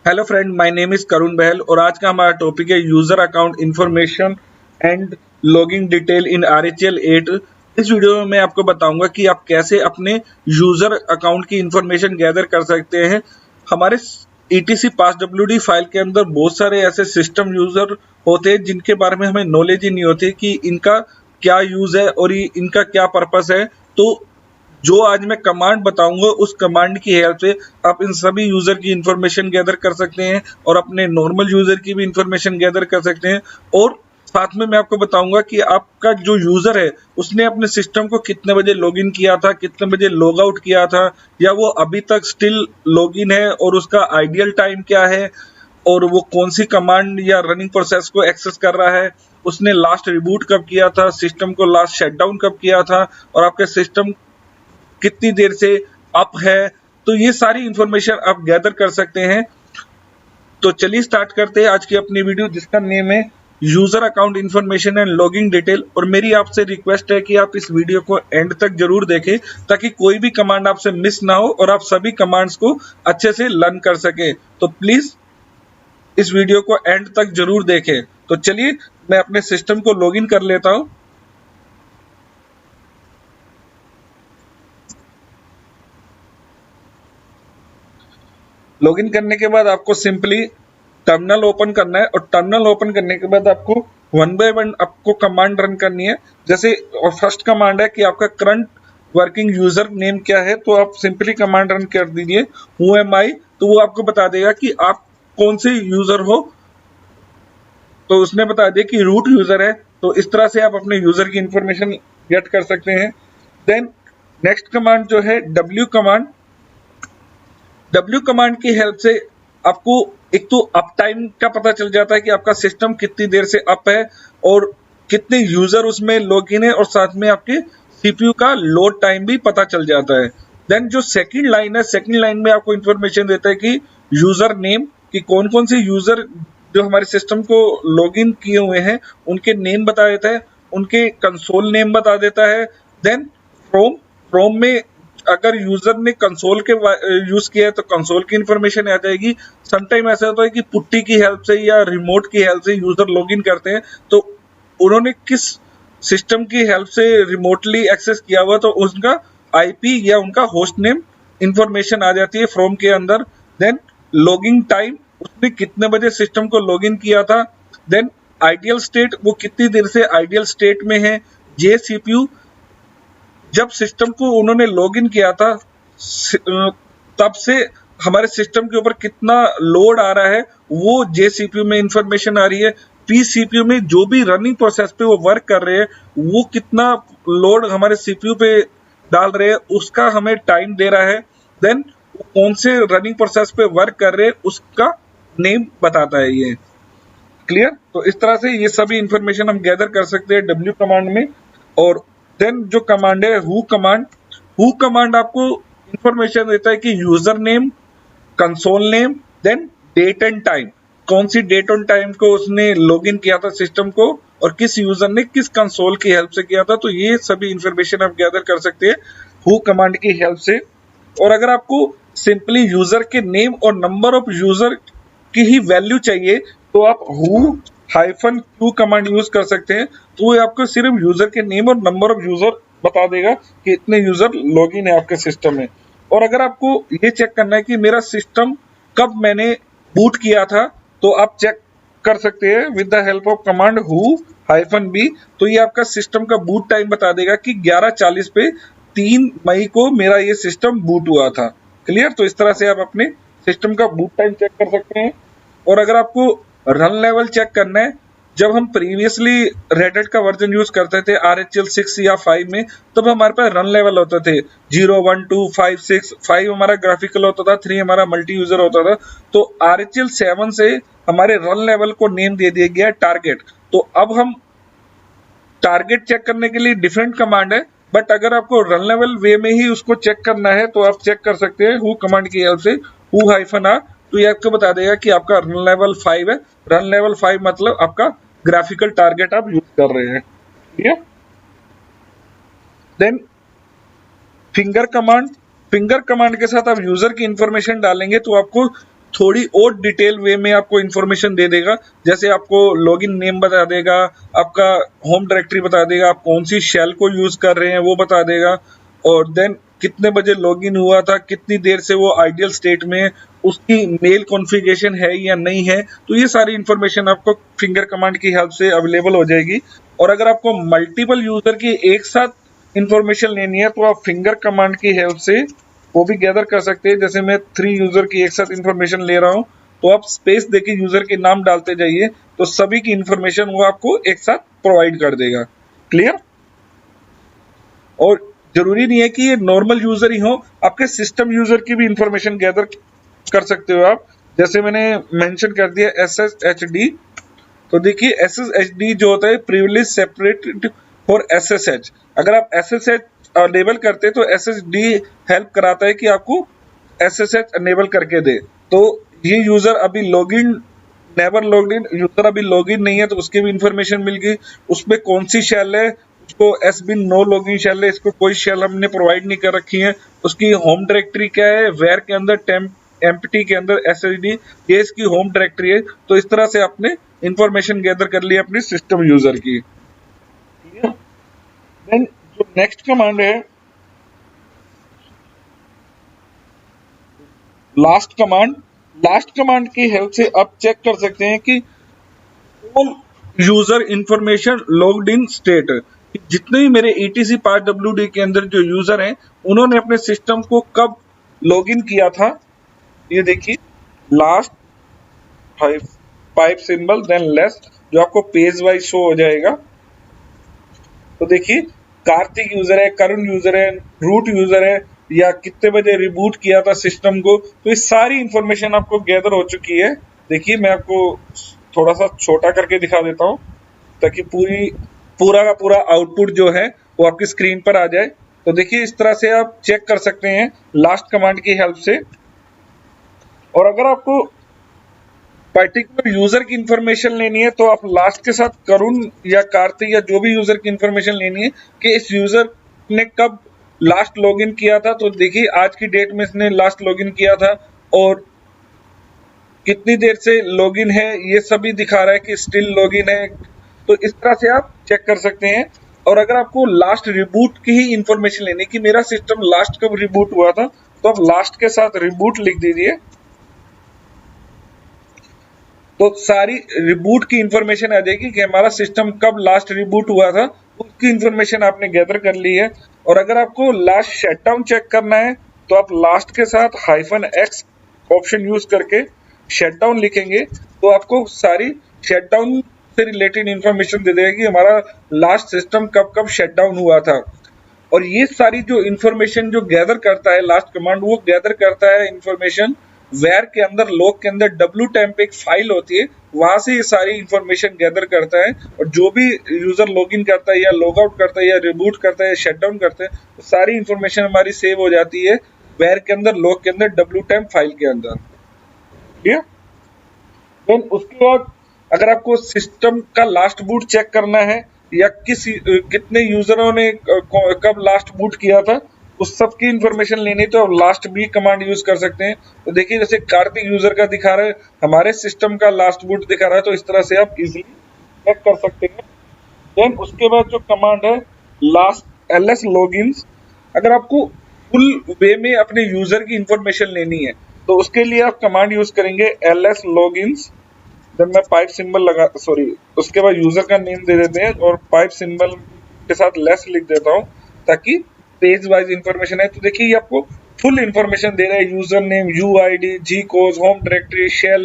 Hello friend, my name is Karun Bahl और आज का हमारा टॉपिक है user account information and logging detail in RHL 8। इस वीडियो में मैं आपको बताऊंगा कि आप कैसे अपने यूजर अकाउंट की इंफॉर्मेशन गैदर कर सकते हैं। हमारे ईटीसी पास डब्ल्यूडी फाइल के अंदर बहुत सारे ऐसे सिस्टम यूजर होते हैं जिनके बारे में हमें नॉलेज ही नहीं होती कि इनका क्या यूज है और इनका क्या पर्पस है। तो जो आज मैं कमांड बताऊंगा उस कमांड की हेल्प से आप इन सभी यूजर की इंफॉर्मेशन गैदर कर सकते हैं और अपने नॉर्मल यूजर की भी इंफॉर्मेशन गैदर कर सकते हैं। और साथ में मैं आपको बताऊंगा कि आपका जो यूजर है उसने अपने सिस्टम को कितने बजे लॉगिन किया था, कितने बजे लॉग आउट किया था, या वो अभी तक स्टिल लॉगिन है और उसका आइडियल टाइम क्या है, और वो कौन सी कमांड या रनिंग प्रोसेस को एक्सेस कर रहा है, उसने लास्ट रिबूट कब किया था, सिस्टम को लास्ट शटडाउन कब किया था, और आपके सिस्टम कितनी देर से अप है। तो ये सारी इंफॉर्मेशन आप गैदर कर सकते हैं। तो चलिए स्टार्ट करते हैं आज की अपनी वीडियो जिसका नेम है user account information and logging detail. और मेरी आपसे रिक्वेस्ट है कि आप इस वीडियो को एंड तक जरूर देखें ताकि कोई भी कमांड आपसे मिस ना हो और आप सभी कमांड्स को अच्छे से लर्न कर सके। तो प्लीज इस वीडियो को एंड तक जरूर देखें। तो चलिए मैं अपने सिस्टम को लॉगिन कर लेता हूं। लॉगिन करने के बाद आपको सिंपली टर्मिनल ओपन करना है और टर्मिनल ओपन करने के बाद आपको वन बाय वन आपको कमांड रन करनी है। जैसे फर्स्ट कमांड है कि आपका करंट वर्किंग यूजर नेम क्या है, तो आप सिंपली कमांड रन कर दीजिए हु एम आई। तो वो आपको बता देगा कि आप कौन से यूजर हो। तो उसने बता दिया कि रूट यूजर है। तो इस तरह से आप अपने यूजर की इंफॉर्मेशन गेट कर सकते हैं। देन नेक्स्ट कमांड जो है डब्ल्यू कमांड। डब्ल्यू कमांड की हेल्प से आपको एक तो अप टाइम का पता चल जाता है कि आपका सिस्टम कितनी देर से अप है और कितने यूजर उसमें लॉगिन है, और साथ में आपके सीपीयू का लोड टाइम भी पता चल जाता है। देन जो सेकंड लाइन है, सेकंड लाइन में आपको इंफॉर्मेशन देता है कि यूजर नेम, कि कौन कौन से यूजर जो हमारे सिस्टम को लॉगिन किए हुए हैं उनके नेम बता देता है, उनके कंसोल नेम बता देता है। देन फ्रॉम, फ्रॉम में अगर यूजर ने कंसोल के यूज किया है तो कंसोल की इंफॉर्मेशन आ जाएगी। समटाइम ऐसा होता है कि पुट्टी की हेल्प से या रिमोट की हेल्प से यूजर लॉगिन करते हैं तो उन्होंने किस सिस्टम की हेल्प से रिमोटली एक्सेस किया हुआ, तो उनका आईपी या उनका होस्ट नेम इंफॉर्मेशन आ जाती है फ्रॉम के अंदर। देन लॉगिंग टाइम, उसने कितने बजे सिस्टम को लॉगिन किया था। देन आइडियल स्टेट, वो कितनी देर से आइडियल स्टेट में है। जे सीपीयू, जब सिस्टम को उन्होंने लॉगिन किया था तब से हमारे सिस्टम के ऊपर कितना लोड आ रहा है वो जे सीपीयू में इंफॉर्मेशन आ रही है। पी सीपीयू में जो भी रनिंग प्रोसेस पे वो वर्क कर रहे हैं वो कितना लोड हमारे सीपीयू पे डाल रहे हैं उसका हमें टाइम दे रहा है। देन कौन से रनिंग प्रोसेस पे वर्क कर रहे हैं उसका नेम बताता है ये। क्लियर? तो इस तरह से ये सभी इंफॉर्मेशन हम गैदर कर सकते हैं डब्ल्यू कमांड में। और देन जो कमांड है हु कमांड, हु कमांड आपको इंफॉर्मेशन देता है कि user name, console name, then date and time, कौन सी डेट और टाइम को उसने लॉगिन किया था सिस्टम को और किस यूजर ने किस कंसोल की हेल्प से किया था। तो ये सभी इंफॉर्मेशन आप गैदर कर सकते हैं हु कमांड की हेल्प से। और अगर आपको सिंपली यूजर के नेम और नंबर ऑफ यूजर की ही वैल्यू चाहिए तो आप who hyphen Q command use कर सकते हैं। तो वो आपको सिर्फ यूजर के नेम और नंबर ऑफ यूजर बता देगा कि इतने यूजर लॉगिन है आपके सिस्टम में। और अगर आपको ये चेक करना है कि मेरा सिस्टम कब मैंने बूट किया था तो आप चेक कर सकते हैं with the help of command who hyphen B. तो ये आपका सिस्टम का बूट टाइम बता देगा कि 11:40 पे 3 मई को मेरा ये सिस्टम बूट हुआ था। क्लियर? तो इस तरह से आप अपने सिस्टम का बूट टाइम चेक कर सकते हैं। और अगर आपको रन लेवल चेक करना है, जब हम प्रीवियसली रेडिट का वर्जन यूज करते थे आरएचएल 6 या 5 में, तब हमारे पास रन लेवल होते थे 0, 1, 2, 5, 6। 5 हमारा ग्राफिकल होता था, 3 हमारा मल्टी यूजर होता था। तो आरएचएल 7 से हमारे रन लेवल को नेम दे दिया गया टारगेट। तो अब हम टारगेट चेक करने के लिए डिफरेंट कमांड है, बट अगर आपको रन लेवल वे में ही उसको चेक करना है तो आप चेक कर सकते हैं हु कमांड की हेल्प से हु हाइफन आर। तो ये आपको बता देगा कि आपका रन लेवल 5 है। रन लेवल 5 मतलब आपका ग्राफिकल टारगेट आप यूज कर रहे हैं। ठीक है? Then finger command, finger command के साथ आप यूजर की इंफॉर्मेशन डालेंगे तो आपको थोड़ी और डिटेल वे में आपको इन्फॉर्मेशन दे देगा, जैसे आपको लॉगिन नेम बता देगा, आपका होम डायरेक्टरी बता देगा, आप कौन सी शेल को यूज कर रहे हैं वो बता देगा, और देन कितने बजे लॉगिन हुआ था, कितनी देर से वो आइडियल स्टेट में है, उसकी मेल कॉन्फ़िगरेशन है या नहीं है। तो ये सारी इन्फॉर्मेशन आपको फिंगर कमांड की हेल्प से अवेलेबल हो जाएगी। और अगर आपको मल्टीपल यूजर की एक साथ इंफॉर्मेशन लेनी है तो आप फिंगर कमांड की हेल्प से वो भी गैदर कर सकते हैं। जैसे मैं 3 यूजर की एक साथ इंफॉर्मेशन ले रहा हूं, तो आप स्पेस देके यूजर के नाम डालते जाइए, तो सभी की इंफॉर्मेशन वो आपको एक साथ प्रोवाइड कर देगा। क्लियर? और जरूरी नहीं है कि ये नॉर्मल यूजर ही हो, आपके सिस्टम यूजर की भी इंफॉर्मेशन गैदर कर सकते हो आप। जैसे मैंने मेंशन कर दिया SSHD, तो देखिए SSHD जो होता है प्रिविलेज सेपरेटेड फॉर SSH। अगर आप SSH अनेबल करते हैं तो SSD हेल्प कराता है कि आपको SSH अनेबल करके दे। तो ये यूजर अभी login never logged in, user अभी लॉगिन नहीं है तो उसकी भी इंफॉर्मेशन मिल गई। उसमें कौन सी शेल है, उसको SBIN नो लॉगिन शेल है, इसको कोई शेल हमने प्रोवाइड नहीं कर रखी है। उसकी होम डायरेक्टरी क्या है, वेयर के अंदर टेम्प एम्प्टी के अंदर SSD, ये इसकी होम डायरेक्टरी है। तो इस तरह से आपने इंफॉर्मेशन गैदर कर ली अपनी सिस्टम यूजर की। देन जो नेक्स्ट कमांड है लास्ट कमांड, लास्ट कमांड की हेल्प से आप चेक कर सकते हैं कि all user information logged in state, जितने भी मेरे ETC PassWD के अंदर जो यूजर हैं उन्होंने अपने सिस्टम को कब लॉगिन किया था, ये देखिए last pipe symbol than less, जो आपको पेज वाइज शो हो जाएगा। तो देखिए कार्तिक यूजर है, करुण यूजर है, रूट यूजर है, या कितने बजे रिबूट किया था सिस्टम को, तो ये सारी इंफॉर्मेशन आपको गैदर हो चुकी है। देखिए मैं आपको थोड़ा सा छोटा करके दिखा देता हूँ ताकि पूरा का पूरा आउटपुट जो है वो आपकी स्क्रीन पर आ जाए। तो देखिए इस तरह से आप चेक कर सकते हैं लास्ट कमांड की हेल्प से। और अगर आपको पर्टिकुलर यूजर की इंफॉर्मेशन लेनी है तो आप लास्ट के साथ करुण या कार्तिक या जो भी यूजर की इंफॉर्मेशन लेनी है कि इस यूजर ने कब लास्ट लॉगिन किया था, तो देखिए आज की डेट में इसने लास्ट लॉगिन किया था और कितनी देर से लॉगिन है, ये सभी दिखा रहा है कि स्टिल लॉगिन है। तो इस तरह से आप चेक कर सकते हैं। और अगर आपको लास्ट रिबूट की ही इंफॉर्मेशन लेनी है कि मेरा सिस्टम लास्ट कब रिबूट हुआ था, तो आप लास्ट के साथ रिबूट लिख दीजिए, तो सारी रिबूट की इंफॉर्मेशन आ जाएगी कि हमारा सिस्टम कब लास्ट रिबूट हुआ था, उसकी इंफॉर्मेशन आपने गैदर कर ली है। और अगर आपको लास्ट शटडाउन चेक करना है तो आप लास्ट के साथ -X ऑप्शन यूज करके शटडाउन लिखेंगे, तो आपको सारी शटडाउन से रिलेटेड इंफॉर्मेशन दे देगा कि हमारा लास्ट सिस्टम कब कब शटडाउन हुआ था। और ये सारी जो इंफॉर्मेशन जो गैदर करता है लास्ट कमांड, वो गैदर करता है इंफॉर्मेशन वेयर के अंदर, लॉग के अंदर wtemp एक फाइल होती है, वहां से ये सारी इंफॉर्मेशन गैदर करता है। और जो भी यूजर लॉगिन करता है या लॉग आउट करता है या रिबूट करता है या शटडाउन करता है, तो सारी इंफॉर्मेशन हमारी सेव हो जाती है वेयर के अंदर, लॉग के अंदर, wtemp फाइल के अंदर। ठीक है? देन उसके बाद अगर आपको सिस्टम का लास्ट बूट चेक करना है या कितने यूजरों ने कब लास्ट बूट किया था, उस सब की इंफॉर्मेशन लेनी तो आप लास्ट बी कमांड यूज कर सकते हैं। तो देखिए जैसे कार्तिक यूजर का दिखा रहा है, हमारे सिस्टम का लास्ट बूट दिखा रहा है, तो इस तरह से आप इजीली चेक कर सकते हैं। देन उसके बाद जो कमांड है लास्ट ls लॉगिन्स, अगर आपको फुल वे में अपने यूजर की इंफॉर्मेशन लेनी है तो उसके लिए आप कमांड यूज करेंगे ls लॉगिन्स। देन मैं पाइप सिंबल उसके बाद यूजर का नेम दे देते हैं और पाइप सिंबल के साथ लेस लिख देता हूँ ताकि पेज वाइज इंफॉर्मेशन है। तो देखिए ये आपको फुल इंफॉर्मेशन दे रहा है, user name, UID, Gcos, home directory, shell,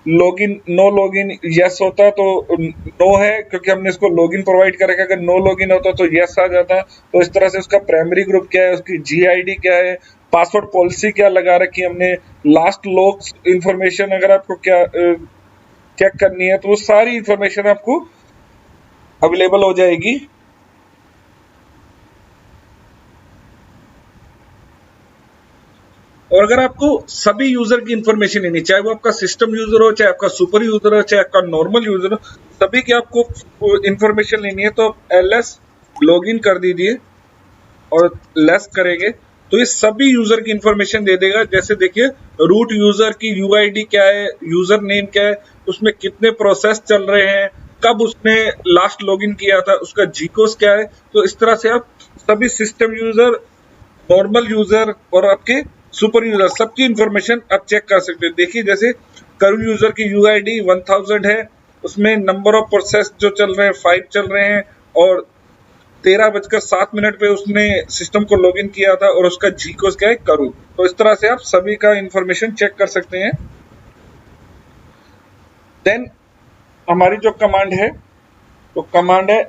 login, no login. Yes होता तो नो है क्योंकि हमने इसको लॉगिन प्रोवाइड कर रखा है, अगर नो लॉगिन होता तो यस आ जाता। तो इस तरह से उसका प्राइमरी ग्रुप क्या है, उसकी GID क्या है, पासवर्ड पॉलिसी क्या लगा रखी है हमने, लास्ट लॉग्स इंफॉर्मेशन अगर आपको क्या चेक करनी है तो वो सारी इंफॉर्मेशन आपको अवेलेबल हो जाएगी। और अगर आपको सभी यूजर की इंफॉर्मेशन लेनी, चाहे वो आपका सिस्टम यूजर हो, चाहे आपका सुपर यूजर हो, चाहे आपका नॉर्मल यूजर हो, सभी की आपको इंफॉर्मेशन लेनी है तो आप ls लॉगिन कर दीजिए और लेस करेंगे तो ये सभी यूजर की इंफॉर्मेशन दे देगा। जैसे देखिए रूट यूजर की यूआईडी क्या है, यूजर नेम क्या है, उसमें कितने प्रोसेस चल रहे हैं, कब उसने लास्ट लॉगिन किया था, उसका जीकोस क्या है। तो इस तरह से आप सभी सिस्टम यूजर, नॉर्मल यूजर और आपके सुपर यूजर सबकी इंफॉर्मेशन आप चेक कर सकते हैं। देखिए जैसे करुण यूजर की यूआईडी 1000 है, उसमें नंबर ऑफ प्रोसेस जो चल रहे हैं 5 चल रहे हैं, और 13:07 पे उसने सिस्टम को लॉगिन किया था, और उसका जीकोस क्या है, करूँ। तो इस तरह से आप सभी का इंफॉर्मेशन चेक कर सकते हैं। देन हमारी जो कमांड है, तो कमांड है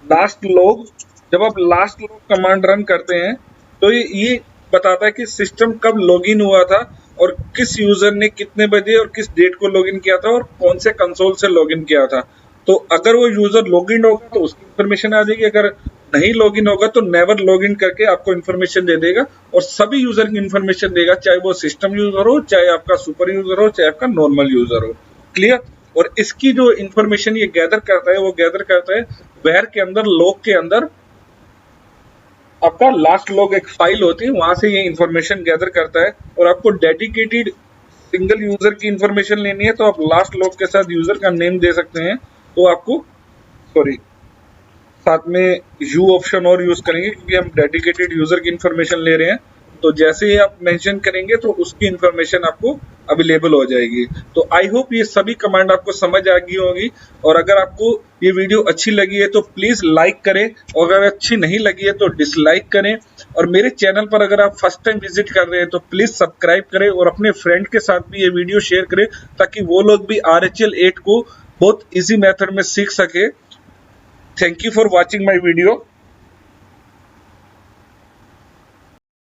लास्ट लॉग। जब आप लास्ट लॉग कमांड रन करते हैं तो ये बताता है कि सिस्टम कब लॉगिन हुआ था, और किस यूजर ने कितने बजे और किस डेट को लॉगिन किया था, और कौन से कंसोल से लॉगिन किया था। तो अगर वो यूजर लॉगिन होगा तो उसकी इंफॉर्मेशन आ जाएगी, अगर नहीं लॉगिन होगा तो नेवर लॉगिन करके आपको इंफॉर्मेशन दे देगा, और सभी यूजर की इंफॉर्मेशन देगा, चाहे वो सिस्टम यूजर हो, चाहे आपका सुपर यूजर हो, चाहे आपका नॉर्मल यूजर हो। क्लियर। और इसकी जो इंफॉर्मेशन ये गैदर करता है, वो गैदर करता है वेयर के अंदर, लॉग के अंदर आपका लास्ट लॉग एक फाइल होती है, वहां से ये इंफॉर्मेशन गैदर करता है। और आपको डेडिकेटेड सिंगल यूजर की इंफॉर्मेशन लेनी है तो आप लास्ट लॉग के साथ यूजर का नेम दे सकते हैं। तो आपको साथ में यू ऑप्शन और यूज करेंगे, क्योंकि हम डेडिकेटेड यूजर की इंफॉर्मेशन ले रहे हैं। तो जैसे ही आप मेंशन करेंगे तो उसकी इंफॉर्मेशन आपको अवेलेबल हो जाएगी। तो आई होप ये सभी कमांड आपको समझ आ गई होगी। और अगर आपको ये वीडियो अच्छी लगी है तो प्लीज लाइक करें, और अगर अच्छी नहीं लगी है तो डिसलाइक करें। और मेरे चैनल पर अगर आप फर्स्ट टाइम विजिट कर रहे हैं तो प्लीज सब्सक्राइब करें, और अपने फ्रेंड के साथ भी ये वीडियो शेयर करें, ताकि वो लोग भी RHEL 8 को बहुत इजी मेथड में सीख सके। Thank you for watching my video.